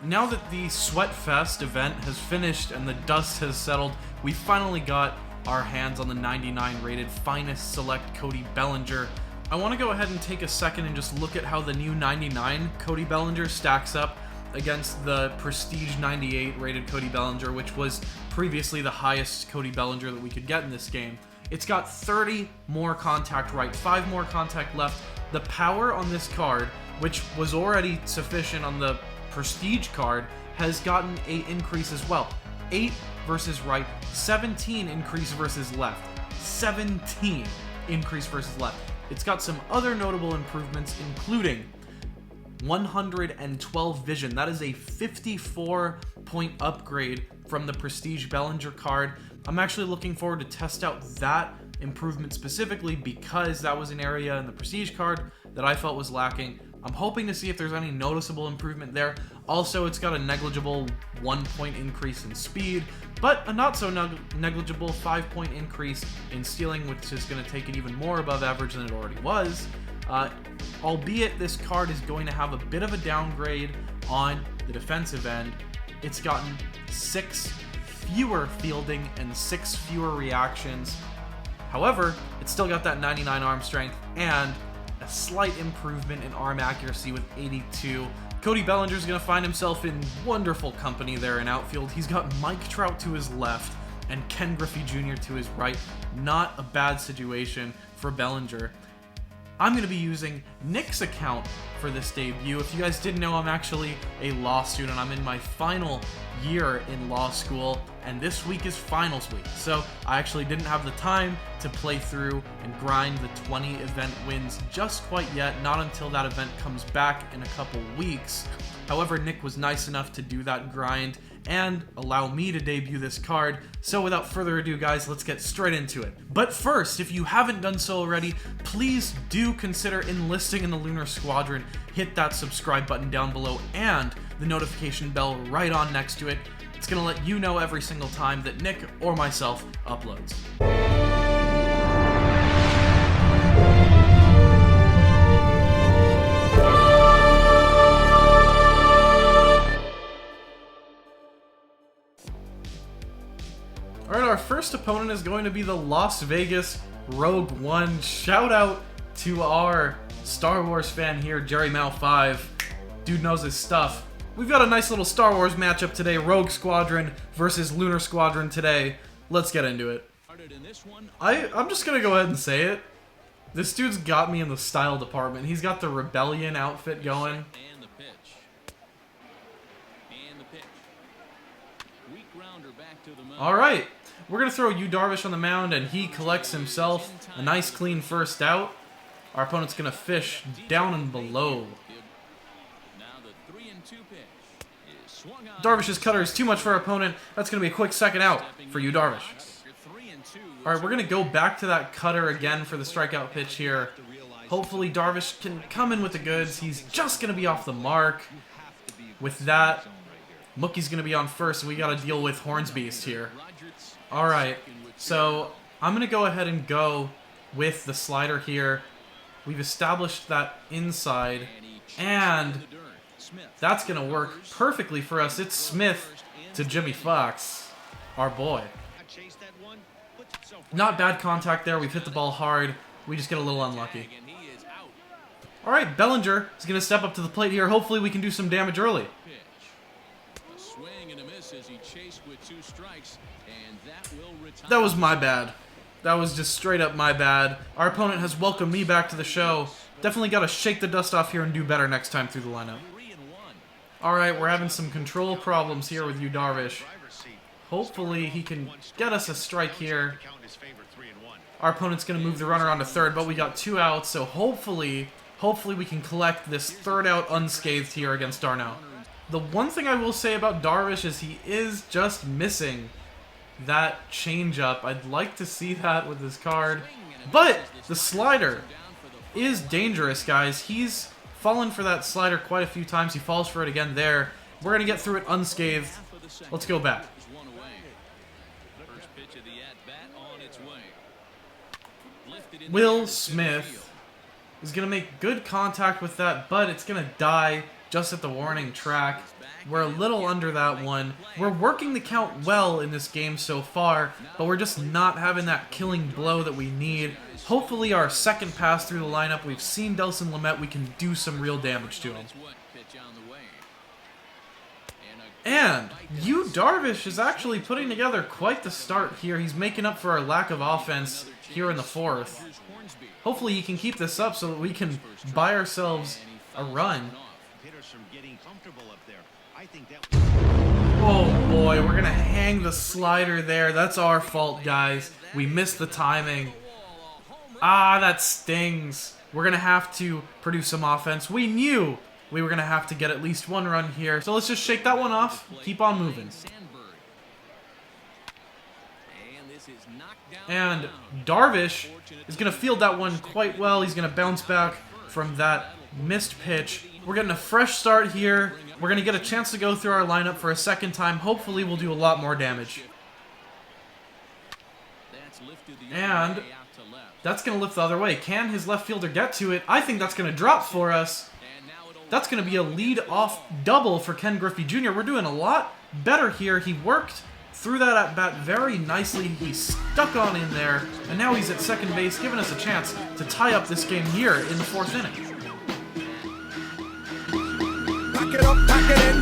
now that the Sweat Fest event has finished and the dust has settled, we finally got our hands on the 99 rated Finest Select Cody Bellinger. I want to go ahead and take a second and just look at how the new 99 Cody Bellinger stacks up against the Prestige 98 rated Cody Bellinger, which was previously the highest Cody Bellinger that we could get in this game. It's got 30 more contact right, 5 more contact left. The power on this card, which was already sufficient on the Prestige card, has gotten an increase as well. 8 versus right, 17 increase versus left, 17 increase versus left. It's got some other notable improvements, including 112 vision. That is a 54-point upgrade from the Prestige Bellinger card. I'm actually looking forward to test out that improvement specifically because that was an area in the Prestige card that I felt was lacking. I'm hoping to see if there's any noticeable improvement there. Also, it's got a negligible 1-point increase in speed, but a not so negligible 5-point increase in stealing, which is going to take it even more above average than it already was. Albeit this card is going to have a bit of a downgrade on the defensive end. It's gotten 6 fewer fielding and 6 fewer reactions. However, it's still got that 99 arm strength and a slight improvement in arm accuracy with 82. Cody Bellinger is going to find himself in wonderful company there in outfield. He's got Mike Trout to his left and Ken Griffey Jr. to his right. Not a bad situation for Bellinger. I'm going to be using Nick's account for this debut. If you guys didn't know, I'm actually a law student. I'm in my final year in law school, and this week is finals week. So I actually didn't have the time to play through and grind the 20 event wins just quite yet, not until that event comes back in a couple weeks. However, Nick was nice enough to do that grind and allow me to debut this card. So without further ado, guys, let's get straight into it. But first, if you haven't done so already, please do consider enlisting in the Lunar Squadron. Hit that subscribe button down below and the notification bell right on next to it. It's going to let you know every single time that Nick or myself uploads. Alright, our first opponent is going to be the Las Vegas Rogue One. Shout out to our Star Wars fan here, Jerry Mal 5. Dude knows his stuff. We've got a nice little Star Wars matchup today. Rogue Squadron versus Lunar Squadron today. Let's get into it. I'm just going to go ahead and say it. This dude's got me in the style department. He's got the Rebellion outfit going. Alright. We're going to throw Yu Darvish on the mound, and he collects himself a nice clean first out. Our opponent's going to fish down and below. Darvish's cutter is too much for our opponent. That's going to be a quick second out for Yu Darvish. Alright, we're going to go back to that cutter again for the strikeout pitch here. Hopefully Darvish can come in with the goods. He's just going to be off the mark. With that, Mookie's going to be on first, and we got to deal with Hornsbeast here. Alright, so I'm going to go ahead and go with the slider here. We've established that inside, and that's going to work perfectly for us. It's Smith to Jimmy Fox, our boy. Not bad contact there. We've hit the ball hard. We just get a little unlucky. Alright, Bellinger is going to step up to the plate here. Hopefully we can do some damage early. That was my bad. That was just straight up my bad. Our opponent has welcomed me back to the show. Definitely got to shake the dust off here and do better next time through the lineup. Alright, we're having some control problems here with Yu Darvish. Hopefully he can get us a strike here. Our opponent's going to move the runner onto third, but we got 2 outs, so hopefully we can collect this third out unscathed here against Darno. The one thing I will say about Darvish is he is just missing that changeup. I'd like to see that with his card. But the slider is dangerous, guys. He's fallen for that slider quite a few times. He falls for it again there. We're going to get through it unscathed. Let's go back. Will Smith is going to make good contact with that, but it's going to die just at the warning track. We're a little under that one. We're working the count well in this game so far, but we're just not having that killing blow that we need. Hopefully our second pass through the lineup, we've seen Delson Lamet, we can do some real damage to him. And Yu Darvish is actually putting together quite the start here. He's making up for our lack of offense here in the fourth. Hopefully he can keep this up so that we can buy ourselves a run. Oh boy, we're going to hang the slider there. That's our fault, guys. We missed the timing. Ah, that stings. We're going to have to produce some offense. We knew we were going to have to get at least one run here. So let's just shake that one off. Keep on moving. And Darvish is going to field that one quite well. He's going to bounce back from that missed pitch. We're getting a fresh start here. We're going to get a chance to go through our lineup for a second time. Hopefully we'll do a lot more damage. And that's going to lift the other way. Can his left fielder get to it? I think that's going to drop for us. That's going to be a lead-off double for Ken Griffey Jr. We're doing a lot better here. He worked through that at-bat very nicely. He stuck on in there, and now he's at second base, giving us a chance to tie up this game here in the fourth inning.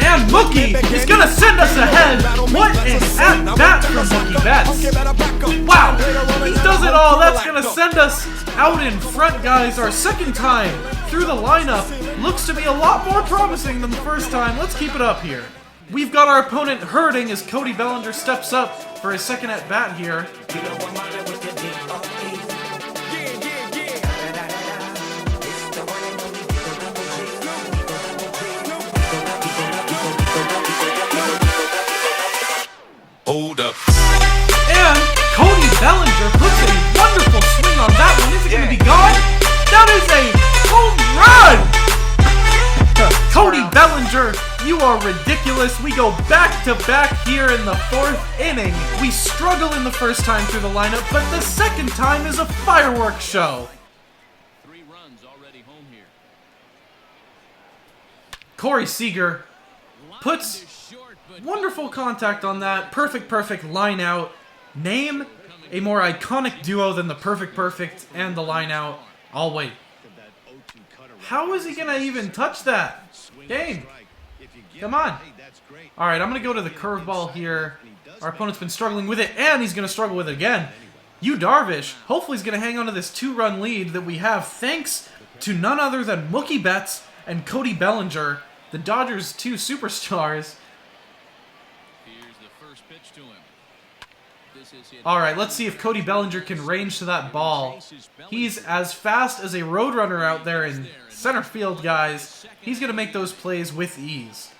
And Mookie is going to send us ahead. What an at-bat from Mookie Betts. Wow, he does it all. That's going to send us out in front, guys. Our second time through the lineup looks to be a lot more promising than the first time. Let's keep it up here. We've got our opponent hurting as Cody Bellinger steps up for his second at-bat here. Hold up. And Cody Bellinger puts a wonderful swing on that one. Is it going to be gone? That is a home run! Cody Bellinger, you are ridiculous. We go back-to-back here in the fourth inning. We struggle in the first time through the lineup, but the second time is a fireworks show. 3 runs already home here. Cory Seager puts wonderful contact on that. Perfect line out. Name a more iconic duo than the perfect and the line out. I'll wait. How is he going to even touch that? Game. Come on. Alright, I'm going to go to the curveball here. Our opponent's been struggling with it, and he's going to struggle with it again. Yu Darvish, hopefully he's going to hang on to this 2-run lead that we have thanks to none other than Mookie Betts and Cody Bellinger, the Dodgers' 2 superstars. Alright, let's see if Cody Bellinger can range to that ball. He's as fast as a roadrunner out there in center field, guys. He's going to make those plays with ease.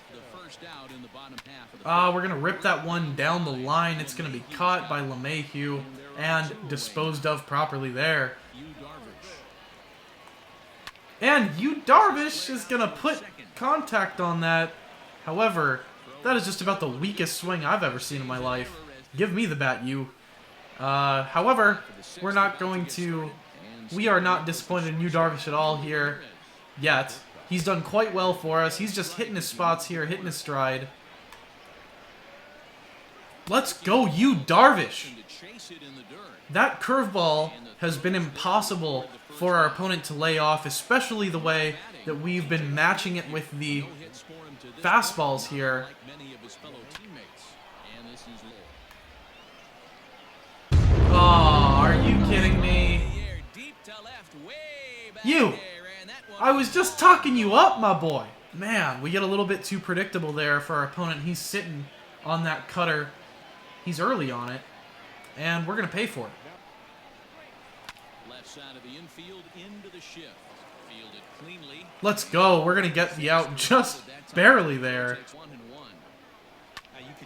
We're going to rip that one down the line. It's going to be caught by LeMahieu and disposed of properly there. And Yu Darvish is going to put contact on that. However, that is just about the weakest swing I've ever seen in my life. Give me the bat, Yu. However, we are not disappointed in Yu Darvish at all here yet. He's done quite well for us. He's just hitting his spots here, hitting his stride. Let's go, Yu Darvish. That curveball has been impossible for our opponent to lay off, especially the way that we've been matching it with the fastballs here. Oh, are you kidding me? You! I was just talking you up, my boy. Man, we get a little bit too predictable there for our opponent. He's sitting on that cutter. He's early on it, and we're going to pay for it. Let's go. We're going to get the out just barely there.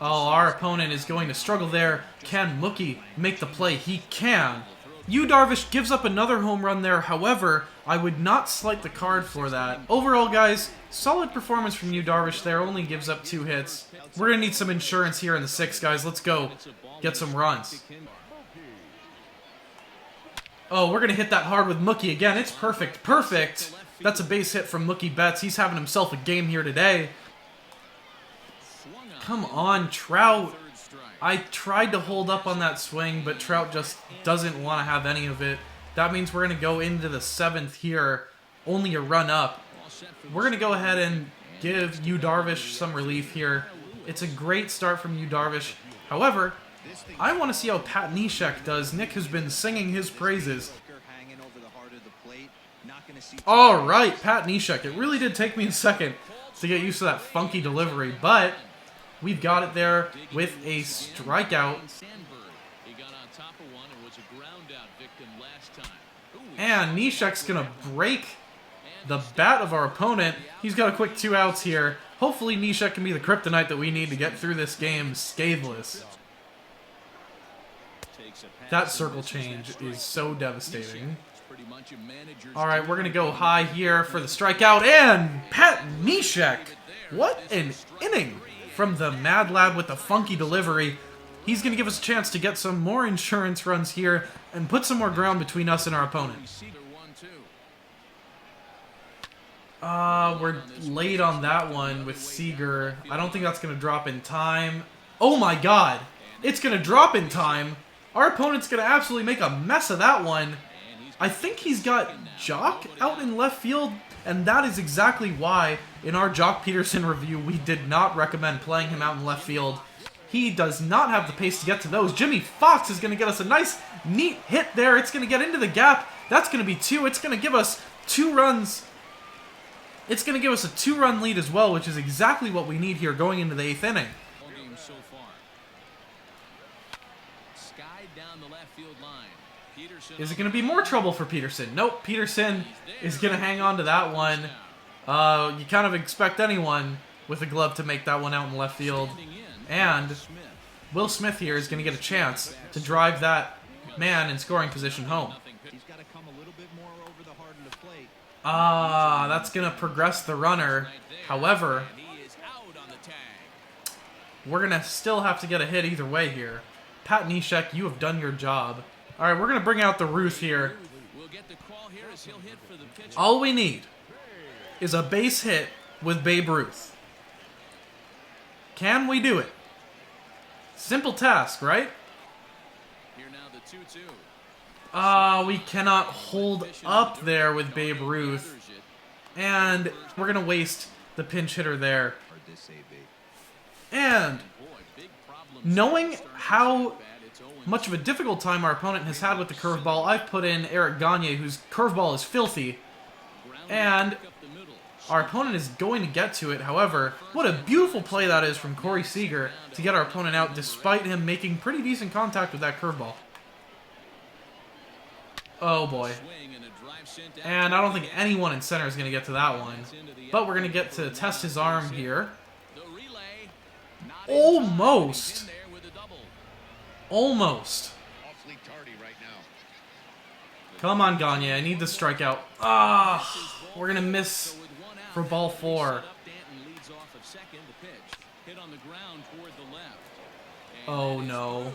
Oh, our opponent is going to struggle there. Can Mookie make the play? He can. Yu Darvish gives up another home run there. However, I would not slight the card for that. Overall, guys, solid performance from Yu Darvish there. Only gives up 2 hits. We're going to need some insurance here in the 6th, guys. Let's go get some runs. Oh, we're going to hit that hard with Mookie again. It's perfect. Perfect. That's a base hit from Mookie Betts. He's having himself a game here today. Come on, Trout. I tried to hold up on that swing, but Trout just doesn't want to have any of it. That means we're going to go into the 7th here, only a run up. We're going to go ahead and give Yu Darvish some relief here. It's a great start from Yu Darvish. However, I want to see how Pat Neshek does. Nick has been singing his praises. All right, Pat Neshek. It really did take me a second to get used to that funky delivery, but we've got it there with a strikeout. And Neshek's going to break the bat of our opponent. He's got a quick 2 outs here. Hopefully Neshek can be the kryptonite that we need to get through this game scatheless. That circle change is so devastating. Alright, we're going to go high here for the strikeout. And Pat Neshek! What an inning from the Mad Lad with the funky delivery. He's going to give us a chance to get some more insurance runs here and put some more ground between us and our opponent. We're late on that one with Seager. I don't think that's going to drop in time. Oh my god! It's going to drop in time! Our opponent's going to absolutely make a mess of that one. I think he's got Jock out in left field, and that is exactly why in our Jock Peterson review we did not recommend playing him out in left field. He does not have the pace to get to those. Jimmy Fox is going to get us a nice, neat hit there. It's going to get into the gap. That's going to be 2. It's going to give us 2 runs. It's going to give us a 2-run lead as well, which is exactly what we need here going into the 8th inning. Is it going to be more trouble for Peterson? Nope, Peterson is going to hang on to that one. You kind of expect anyone with a glove to make that one out in left field. And Will Smith here is going to get a chance to drive that man in scoring position home. That's going to progress the runner. However, we're going to still have to get a hit either way here. Pat Neshek, you have done your job. All right, we're going to bring out the Ruth here. All we need is a base hit with Babe Ruth. Can we do it? Simple task, right? We cannot hold up there with Babe Ruth. And we're going to waste the pinch hitter there. And knowing how much of a difficult time our opponent has had with the curveball, I've put in Eric Gagne, whose curveball is filthy. And our opponent is going to get to it. However, what a beautiful play that is from Cory Seager to get our opponent out despite him making pretty decent contact with that curveball. Oh boy. And I don't think anyone in center is going to get to that one. But we're going to get to test his arm here. Almost. Almost. Come on, Gagne. I need the strikeout. We're going to miss for ball 4. Oh, no.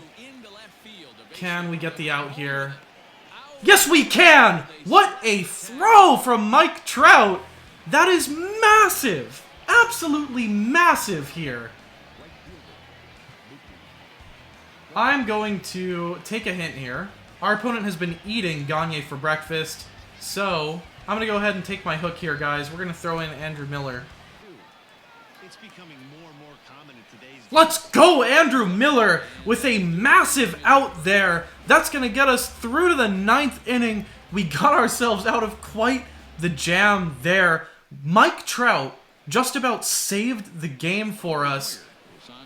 Can we get the out here? Yes, we can! What a throw from Mike Trout! That is massive! Absolutely massive here. I'm going to take a hint here. Our opponent has been eating Gagne for breakfast, so I'm going to go ahead and take my hook here, guys. We're going to throw in Andrew Miller. Let's go, Andrew Miller, with a massive out there. That's going to get us through to the 9th inning. We got ourselves out of quite the jam there. Mike Trout just about saved the game for us.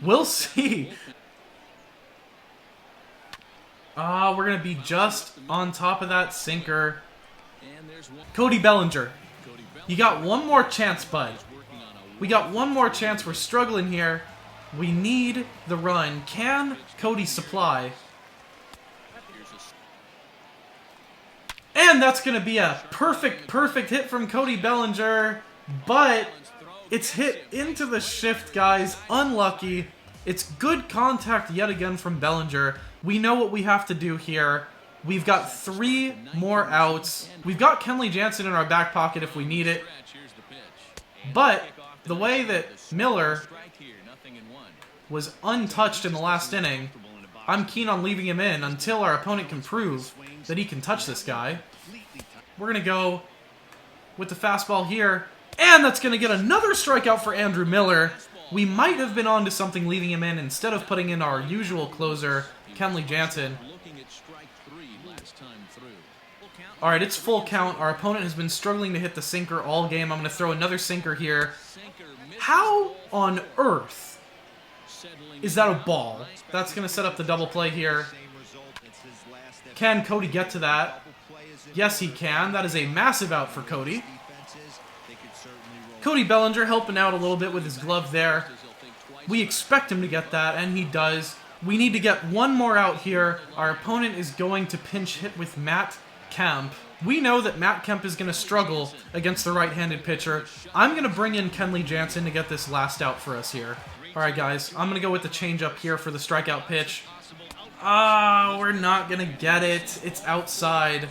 We'll see. We're going to be just on top of that sinker. Cody Bellinger. You got one more chance, bud. We got one more chance. We're struggling here. We need the run. Can Cody supply? And that's going to be a perfect hit from Cody Bellinger. But it's hit into the shift, guys. Unlucky. It's good contact yet again from Bellinger. We know what we have to do here. We've got 3 more outs. We've got Kenley Jansen in our back pocket if we need it. But the way that Miller was untouched in the last inning. I'm keen on leaving him in until our opponent can prove that he can touch this guy. We're going to go with the fastball here. And that's going to get another strikeout for Andrew Miller. We might have been on to something leaving him in instead of putting in our usual closer, Kenley Jansen. Alright, it's full count. Our opponent has been struggling to hit the sinker all game. I'm going to throw another sinker here. How on earth is that a ball? That's going to set up the double play here. Can Cody get to that? Yes, he can. That is a massive out for Cody. Cody Bellinger helping out a little bit with his glove there. We expect him to get that, and he does. We need to get one more out here. Our opponent is going to pinch hit with Matt Kemp. We know that Matt Kemp is going to struggle against the right-handed pitcher. I'm going to bring in Kenley Jansen to get this last out for us here. All right, guys, I'm going to go with the changeup here for the strikeout pitch. We're not going to get it. It's outside.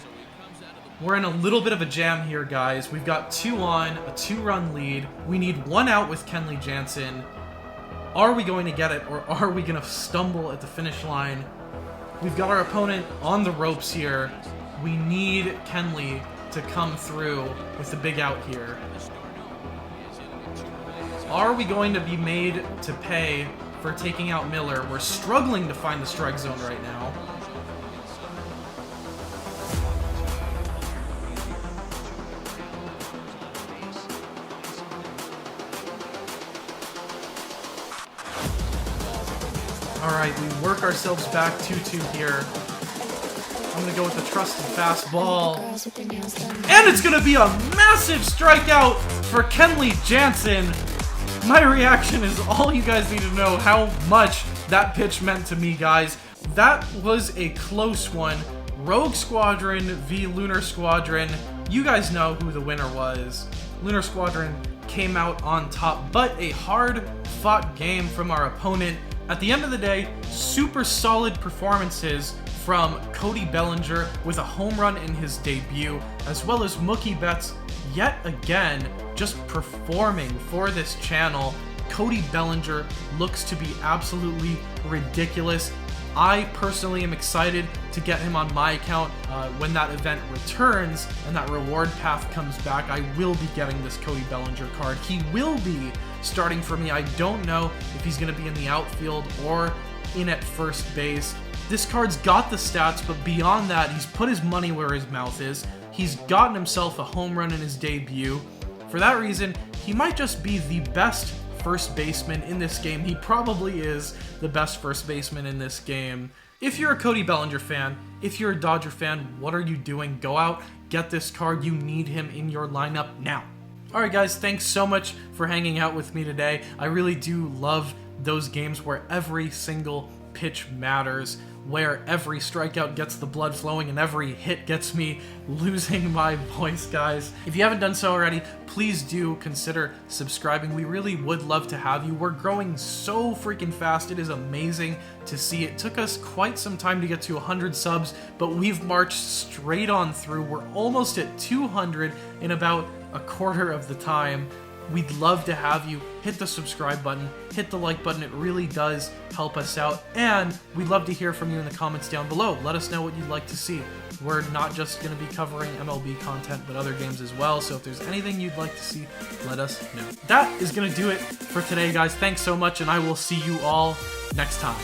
We're in a little bit of a jam here, guys. We've got 2 on, a 2-run lead. We need 1 out with Kenley Jansen. Are we going to get it, or are we going to stumble at the finish line? We've got our opponent on the ropes here. We need Kenley to come through with the big out here. Are we going to be made to pay for taking out Miller? We're struggling to find the strike zone right now. Alright, we work ourselves back 2-2 here. I'm going to go with the trusted fastball. And it's going to be a massive strikeout for Kenley Jansen. My reaction is all you guys need to know how much that pitch meant to me, guys. That was a close one. Rogue Squadron v. Lunar Squadron. You guys know who the winner was. Lunar Squadron came out on top, but a hard-fought game from our opponent. At the end of the day, super solid performances from Cody Bellinger with a home run in his debut, as well as Mookie Betts yet again just performing for this channel. Cody Bellinger looks to be absolutely ridiculous. I personally am excited to get him on my account when that event returns and that reward path comes back. I will be getting this Cody Bellinger card. He will be starting for me. I don't know if he's going to be in the outfield or in at first base. This card's got the stats, but beyond that, he's put his money where his mouth is. He's gotten himself a home run in his debut. For that reason, he might just be the best first baseman in this game. He probably is the best first baseman in this game. If you're a Cody Bellinger fan, if you're a Dodger fan, what are you doing? Go out, get this card. You need him in your lineup now. Alright guys, thanks so much for hanging out with me today. I really do love those games where every single pitch matters, where every strikeout gets the blood flowing and every hit gets me losing my voice, guys. If you haven't done so already, please do consider subscribing. We really would love to have you. We're growing so freaking fast. It is amazing to see. It took us quite some time to get to 100 subs, but we've marched straight on through. We're almost at 200 in about a quarter of the time. We'd love to have you. Hit the subscribe button, hit the like button. It really does help us out. And we'd love to hear from you in the comments down below. Let us know what you'd like to see. We're not just going to be covering MLB content, but other games as well. So if there's anything you'd like to see, let us know. That is going to do it for today, guys. Thanks so much, and I will see you all next time.